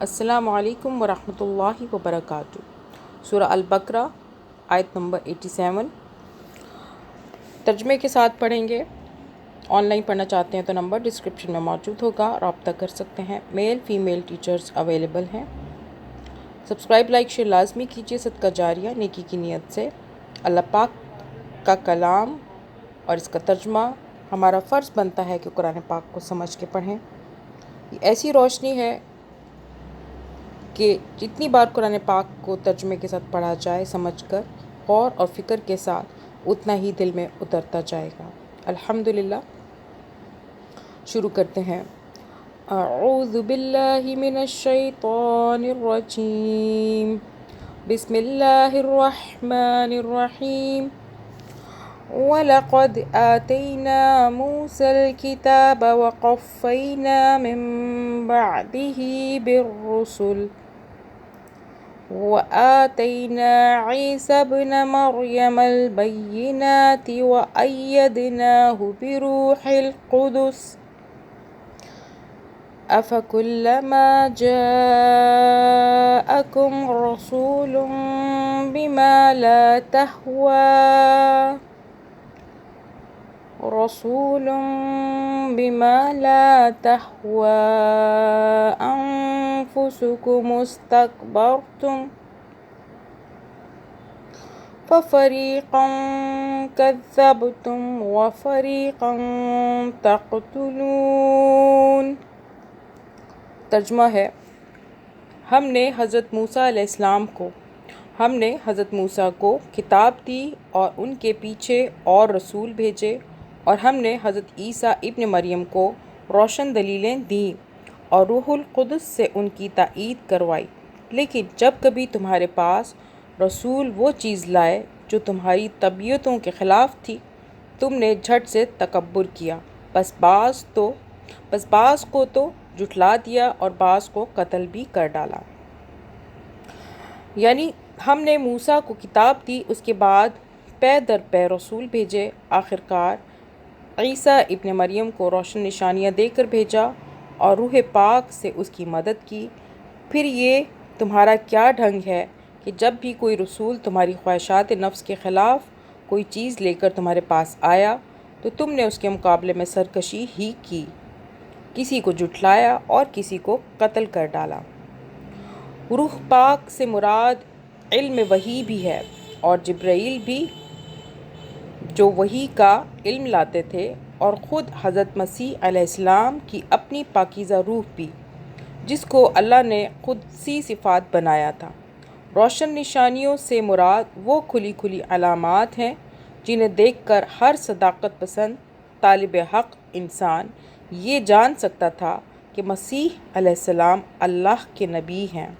السلام علیکم ورحمۃ اللہ وبرکاتہ۔ سورہ البقرہ آیت نمبر 87 ترجمے کے ساتھ پڑھیں گے۔ آن لائن پڑھنا چاہتے ہیں تو نمبر ڈسکرپشن میں موجود ہوگا، رابطہ کر سکتے ہیں۔ میل فیمیل ٹیچرز اویلیبل ہیں۔ سبسکرائب لائک شیئر لازمی کیجیے، صدقہ جاریہ نیکی کی نیت سے۔ اللہ پاک کا کلام اور اس کا ترجمہ ہمارا فرض بنتا ہے کہ قرآن پاک کو سمجھ کے پڑھیں۔ یہ ایسی روشنی ہے کہ جتنی بار قرآن پاک کو ترجمے کے ساتھ پڑھا جائے، سمجھ کر غور اور فکر کے ساتھ، اتنا ہی دل میں اترتا جائے گا۔ الحمدللہ۔ شروع کرتے ہیں۔ اعوذ باللہ من الشیطان الرجیم، بسم اللہ الرحمن الرحیم۔ وَلَقَدْ آتَيْنَا مُوسَى الْكِتَابَ وَقَفَّيْنَا مِن بَعْدِهِ بِالرُّسُلِ وَآتَيْنَا عِيسَى ابْنَ مَرْيَمَ الْبَيِّنَاتِ وَأَيَّدْنَاهُ بِرُوحِ الْقُدُسِ أَفَكُلَّمَا جَاءَكُمْ رَسُولٌ بما لا تهوى أنفسكم استكبرتم ففريقا كذبتم وفريقا تقتلون۔ ترجمہ ہے، ہم نے حضرت موسیٰ کو کتاب دی اور ان کے پیچھے اور رسول بھیجے، اور ہم نے حضرت عیسیٰ ابن مریم کو روشن دلیلیں دیں اور روح القدس سے ان کی تائید کروائی۔ لیکن جب کبھی تمہارے پاس رسول وہ چیز لائے جو تمہاری طبیعتوں کے خلاف تھی، تم نے جھٹ سے تکبر کیا، پس بعض کو تو جھٹلا دیا اور بعض کو قتل بھی کر ڈالا۔ یعنی ہم نے موسیٰ کو کتاب دی، اس کے بعد پے در پے رسول بھیجے، آخرکار عیسیٰ ابن مریم کو روشن نشانیاں دے کر بھیجا اور روح پاک سے اس کی مدد کی۔ پھر یہ تمہارا کیا ڈھنگ ہے کہ جب بھی کوئی رسول تمہاری خواہشات نفس کے خلاف کوئی چیز لے کر تمہارے پاس آیا تو تم نے اس کے مقابلے میں سرکشی ہی کی، کسی کو جھٹلایا اور کسی کو قتل کر ڈالا۔ روح پاک سے مراد علم وحی بھی ہے، اور جبرائیل بھی جو وحی کا علم لاتے تھے، اور خود حضرت مسیح علیہ السلام کی اپنی پاکیزہ روح بھی، جس کو اللہ نے قدسی صفات بنایا تھا۔ روشن نشانیوں سے مراد وہ کھلی کھلی علامات ہیں جنہیں دیکھ کر ہر صداقت پسند طالب حق انسان یہ جان سکتا تھا کہ مسیح علیہ السلام اللہ کے نبی ہیں۔